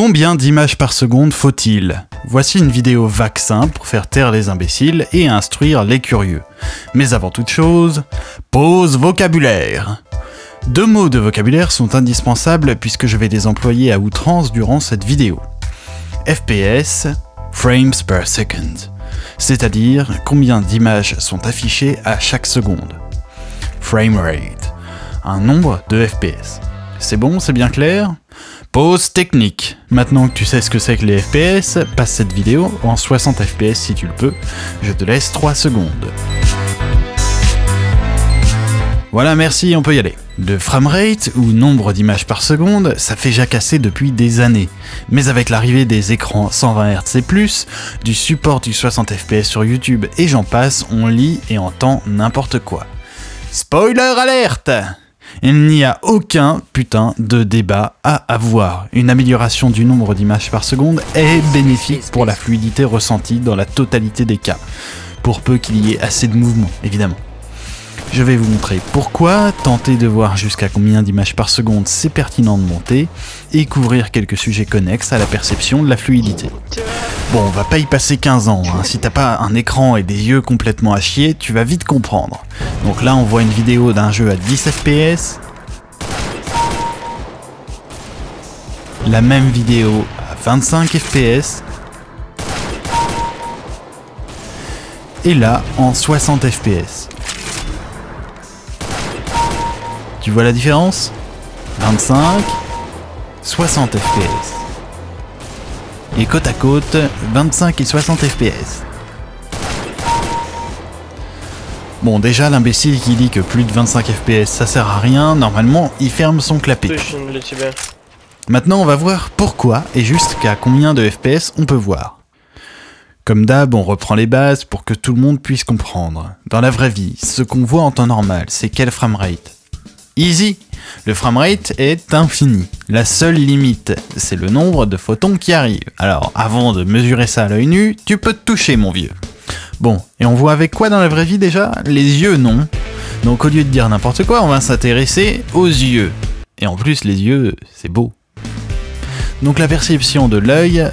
Combien d'images par seconde faut-il? Voici une vidéo vaccin pour faire taire les imbéciles et instruire les curieux. Mais avant toute chose, pause vocabulaire. 2 mots de vocabulaire sont indispensables puisque je vais les employer à outrance durant cette vidéo. FPS, frames per second, c'est-à-dire combien d'images sont affichées à chaque seconde. Framerate, un nombre de FPS. C'est bon, c'est bien clair? Pause technique. Maintenant que tu sais ce que c'est que les FPS, passe cette vidéo en 60 FPS si tu le peux. Je te laisse 3 secondes. Voilà, merci, on peut y aller. Le framerate, ou nombre d'images par seconde, ça fait jacasser depuis des années. Mais avec l'arrivée des écrans 120 Hz et plus, du support du 60 FPS sur YouTube et j'en passe, on lit et entend n'importe quoi. Spoiler alerte! Il n'y a aucun putain de débat à avoir. Une amélioration du nombre d'images par seconde est bénéfique pour la fluidité ressentie dans la totalité des cas. Pour peu qu'il y ait assez de mouvement, évidemment. Je vais vous montrer pourquoi, tenter de voir jusqu'à combien d'images par seconde c'est pertinent de monter, et couvrir quelques sujets connexes à la perception de la fluidité. Bon, on va pas y passer 15 ans, hein. Si t'as pas un écran et des yeux complètement à chier, tu vas vite comprendre. Donc là on voit une vidéo d'un jeu à 10 FPS, la même vidéo à 25 FPS, et là en 60 FPS. Tu vois la différence? 25, 60 FPS. Et côte à côte, 25 et 60 FPS. Bon, déjà, l'imbécile qui dit que plus de 25 FPS ça sert à rien, normalement, il ferme son clapet. Maintenant, on va voir pourquoi et jusqu'à combien de FPS on peut voir. Comme d'hab, on reprend les bases pour que tout le monde puisse comprendre. Dans la vraie vie, ce qu'on voit en temps normal, c'est quel framerate? Easy! Le framerate est infini. La seule limite, c'est le nombre de photons qui arrivent. Alors, avant de mesurer ça à l'œil nu, tu peux te toucher, mon vieux. Bon, et on voit avec quoi dans la vraie vie déjà? Les yeux, non. Donc au lieu de dire n'importe quoi, on va s'intéresser aux yeux. Et en plus, les yeux, c'est beau. Donc la perception de l'œil,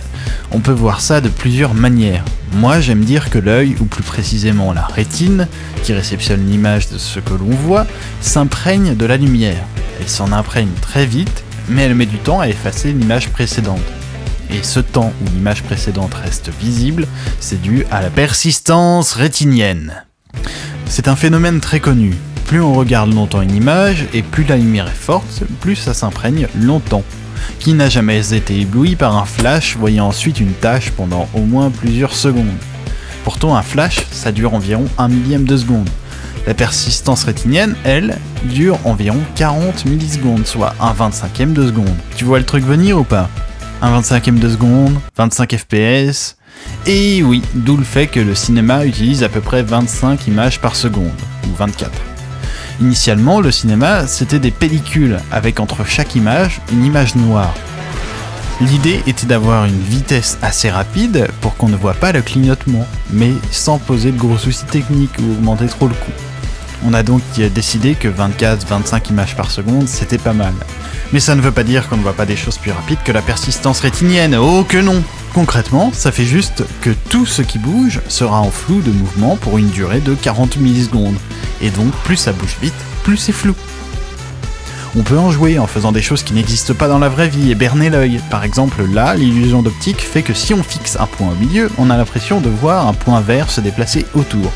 on peut voir ça de plusieurs manières. Moi, j'aime dire que l'œil, ou plus précisément la rétine, qui réceptionne l'image de ce que l'on voit, s'imprègne de la lumière. Elle s'en imprègne très vite, mais elle met du temps à effacer l'image précédente. Et ce temps où l'image précédente reste visible, c'est dû à la persistance rétinienne. C'est un phénomène très connu. Plus on regarde longtemps une image, et plus la lumière est forte, plus ça s'imprègne longtemps. Qui n'a jamais été ébloui par un flash voyant ensuite une tache pendant au moins plusieurs secondes? Pourtant un flash, ça dure environ 1 millième de seconde. La persistance rétinienne, elle, dure environ 40 millisecondes, soit 1/25e de seconde. Tu vois le truc venir ou pas? 1/25e de seconde, 25 FPS... Et oui, d'où le fait que le cinéma utilise à peu près 25 images par seconde, ou 24. Initialement, le cinéma, c'était des pellicules, avec entre chaque image, une image noire. L'idée était d'avoir une vitesse assez rapide pour qu'on ne voit pas le clignotement, mais sans poser de gros soucis techniques ou augmenter trop le coût. On a donc décidé que 24-25 images par seconde, c'était pas mal. Mais ça ne veut pas dire qu'on ne voit pas des choses plus rapides que la persistance rétinienne, oh que non! Concrètement, ça fait juste que tout ce qui bouge sera en flou de mouvement pour une durée de 40 millisecondes. Et donc, plus ça bouge vite, plus c'est flou. On peut en jouer en faisant des choses qui n'existent pas dans la vraie vie et berner l'œil. Par exemple, là, l'illusion d'optique fait que si on fixe un point au milieu, on a l'impression de voir un point vert se déplacer autour.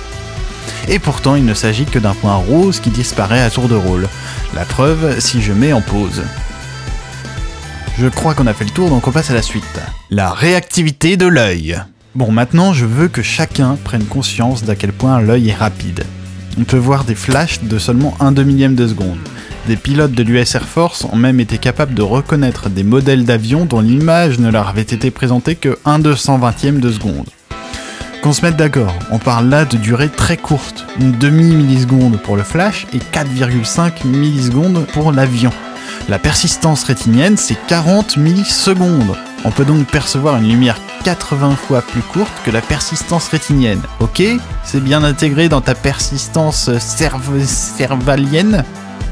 Et pourtant, il ne s'agit que d'un point rose qui disparaît à tour de rôle. La preuve, si je mets en pause. Je crois qu'on a fait le tour, donc on passe à la suite. La réactivité de l'œil. Bon, maintenant, je veux que chacun prenne conscience d'à quel point l'œil est rapide. On peut voir des flashs de seulement 1/2 millième de seconde. Des pilotes de l'US Air Force ont même été capables de reconnaître des modèles d'avions dont l'image ne leur avait été présentée que 1/220e de seconde. Qu'on se mette d'accord, on parle là de durée très courte, une demi-milliseconde pour le flash et 4,5 millisecondes pour l'avion. La persistance rétinienne, c'est 40 millisecondes. On peut donc percevoir une lumière 80 fois plus courte que la persistance rétinienne. Ok? C'est bien intégré dans ta persistance cervalienne?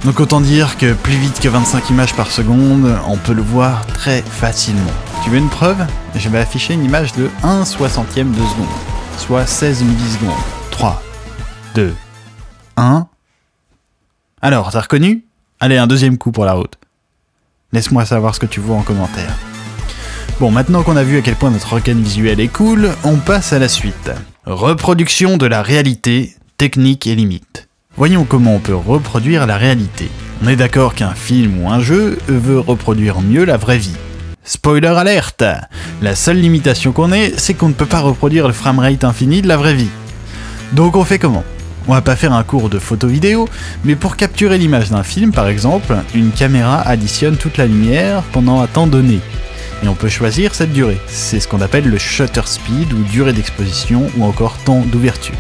Donc autant dire que plus vite que 25 images par seconde, on peut le voir très facilement. Tu veux une preuve? Je vais afficher une image de 1/60e de seconde, soit 16 millisecondes. 3, 2, 1... Alors, t'as reconnu? Allez, un deuxième coup pour la route. Laisse-moi savoir ce que tu vois en commentaire. Bon, maintenant qu'on a vu à quel point notre organe visuel est cool, on passe à la suite. Reproduction de la réalité, technique et limites. Voyons comment on peut reproduire la réalité. On est d'accord qu'un film ou un jeu veut reproduire mieux la vraie vie. Spoiler alerte! La seule limitation qu'on ait, c'est qu'on ne peut pas reproduire le framerate infini de la vraie vie. Donc on fait comment? On va pas faire un cours de photo-vidéo, mais pour capturer l'image d'un film par exemple, une caméra additionne toute la lumière pendant un temps donné. Et on peut choisir cette durée. C'est ce qu'on appelle le shutter speed ou durée d'exposition ou encore temps d'ouverture.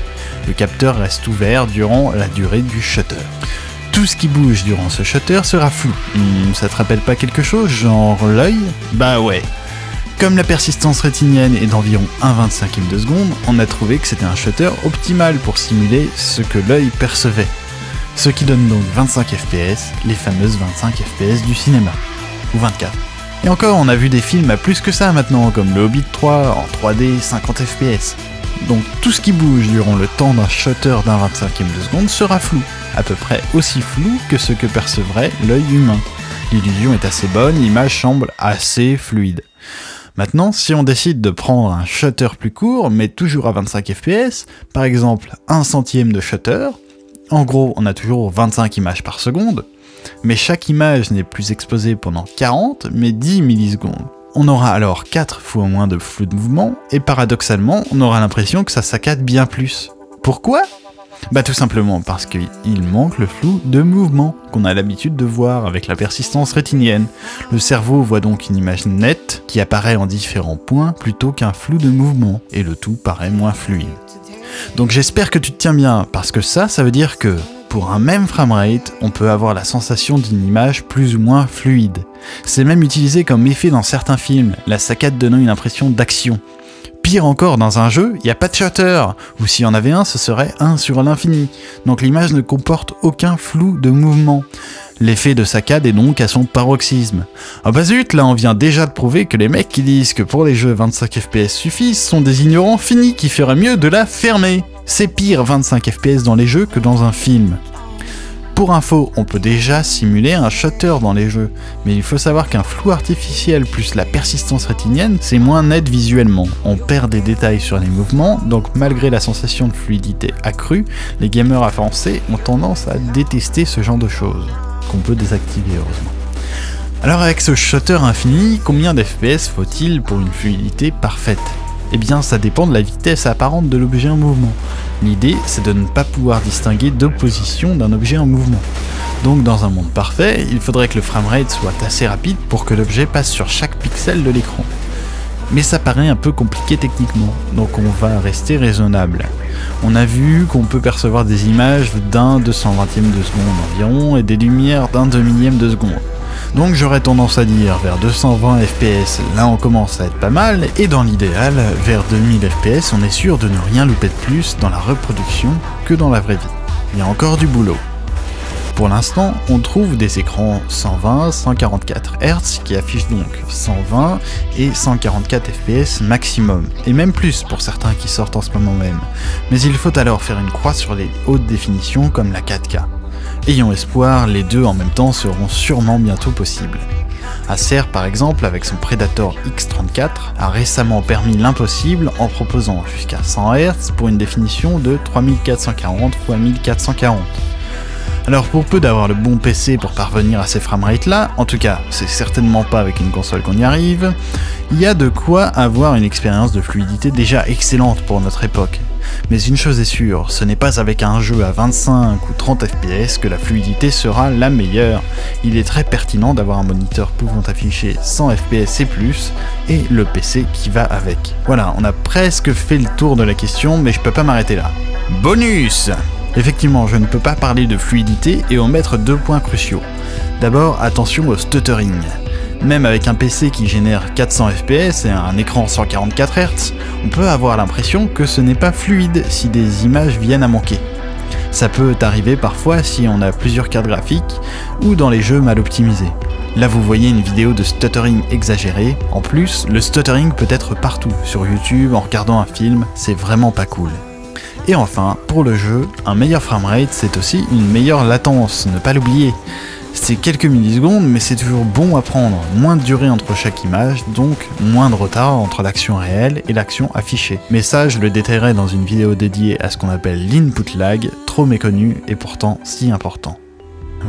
Le capteur reste ouvert durant la durée du shutter. Tout ce qui bouge durant ce shutter sera flou. Ça te rappelle pas quelque chose, genre l'œil? Bah ouais. Comme la persistance rétinienne est d'environ 1/25e de seconde, on a trouvé que c'était un shutter optimal pour simuler ce que l'œil percevait. Ce qui donne donc 25 fps, les fameuses 25 fps du cinéma. Ou 24. Et encore, on a vu des films à plus que ça maintenant, comme le Hobbit 3 en 3D 50 fps. Donc tout ce qui bouge durant le temps d'un shutter d'un 25e de seconde sera flou, à peu près aussi flou que ce que percevrait l'œil humain. L'illusion est assez bonne, l'image semble assez fluide. Maintenant, si on décide de prendre un shutter plus court, mais toujours à 25 fps, par exemple 1/100e de shutter, en gros on a toujours 25 images par seconde, mais chaque image n'est plus exposée pendant 40, mais 10 millisecondes. On aura alors 4 fois moins de flou de mouvement, et paradoxalement, on aura l'impression que ça saccade bien plus. Pourquoi? Bah tout simplement parce qu'il manque le flou de mouvement qu'on a l'habitude de voir avec la persistance rétinienne. Le cerveau voit donc une image nette qui apparaît en différents points plutôt qu'un flou de mouvement, et le tout paraît moins fluide. Donc j'espère que tu te tiens bien, parce que ça veut dire que pour un même framerate, on peut avoir la sensation d'une image plus ou moins fluide. C'est même utilisé comme effet dans certains films, la saccade donnant une impression d'action. Pire encore, dans un jeu, il n'y a pas de shutter, ou s'il y en avait un, ce serait 1 sur l'infini. Donc l'image ne comporte aucun flou de mouvement. L'effet de saccade est donc à son paroxysme. Ah bah zut, là on vient déjà de prouver que les mecs qui disent que pour les jeux 25 fps suffisent sont des ignorants finis qui feraient mieux de la fermer. C'est pire 25 fps dans les jeux que dans un film. Pour info, on peut déjà simuler un shutter dans les jeux, mais il faut savoir qu'un flou artificiel plus la persistance rétinienne, c'est moins net visuellement. On perd des détails sur les mouvements, donc malgré la sensation de fluidité accrue, les gamers avancés ont tendance à détester ce genre de choses, qu'on peut désactiver heureusement. Alors avec ce shutter infini, combien d'FPS faut-il pour une fluidité parfaite? Eh bien ça dépend de la vitesse apparente de l'objet en mouvement. L'idée c'est de ne pas pouvoir distinguer deux positions d'un objet en mouvement. Donc dans un monde parfait, il faudrait que le framerate soit assez rapide pour que l'objet passe sur chaque pixel de l'écran. Mais ça paraît un peu compliqué techniquement, donc on va rester raisonnable. On a vu qu'on peut percevoir des images d'un 220e de seconde environ et des lumières d'un 1/2000e de seconde. Donc j'aurais tendance à dire vers 220 fps, là on commence à être pas mal, et dans l'idéal, vers 2000 fps, on est sûr de ne rien louper de plus dans la reproduction que dans la vraie vie. Il y a encore du boulot. Pour l'instant, on trouve des écrans 120-144 Hz qui affichent donc 120 et 144 fps maximum, et même plus pour certains qui sortent en ce moment même. Mais il faut alors faire une croix sur les hautes définitions comme la 4K. Ayons espoir, les deux en même temps seront sûrement bientôt possibles. Acer par exemple, avec son Predator X34, a récemment permis l'impossible en proposant jusqu'à 100 Hz pour une définition de 3440 x 1440. Alors pour peu d'avoir le bon PC pour parvenir à ces framerates là, en tout cas c'est certainement pas avec une console qu'on y arrive, il y a de quoi avoir une expérience de fluidité déjà excellente pour notre époque. Mais une chose est sûre, ce n'est pas avec un jeu à 25 ou 30 fps que la fluidité sera la meilleure. Il est très pertinent d'avoir un moniteur pouvant afficher 100 fps et plus, et le PC qui va avec. Voilà, on a presque fait le tour de la question, mais je peux pas m'arrêter là. Bonus! Effectivement, je ne peux pas parler de fluidité et omettre deux points cruciaux. D'abord, attention au stuttering. Même avec un PC qui génère 400 fps et un écran 144 Hz, on peut avoir l'impression que ce n'est pas fluide si des images viennent à manquer. Ça peut arriver parfois si on a plusieurs cartes graphiques ou dans les jeux mal optimisés. Là vous voyez une vidéo de stuttering exagéré. En plus, le stuttering peut être partout, sur YouTube, en regardant un film, c'est vraiment pas cool. Et enfin, pour le jeu, un meilleur framerate c'est aussi une meilleure latence, ne pas l'oublier. C'est quelques millisecondes, mais c'est toujours bon à prendre. Moins de durée entre chaque image, donc moins de retard entre l'action réelle et l'action affichée. Mais ça, je le détaillerai dans une vidéo dédiée à ce qu'on appelle l'input lag, trop méconnu et pourtant si important.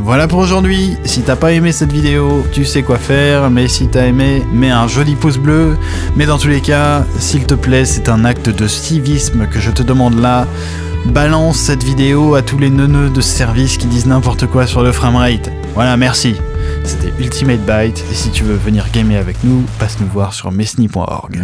Voilà pour aujourd'hui, si t'as pas aimé cette vidéo, tu sais quoi faire, mais si t'as aimé, mets un joli pouce bleu, mais dans tous les cas, s'il te plaît, c'est un acte de civisme que je te demande là, balance cette vidéo à tous les neuneux de service qui disent n'importe quoi sur le framerate. Voilà, merci. C'était Ultimate Byte, et si tu veux venir gamer avec nous, passe nous voir sur mesni.org.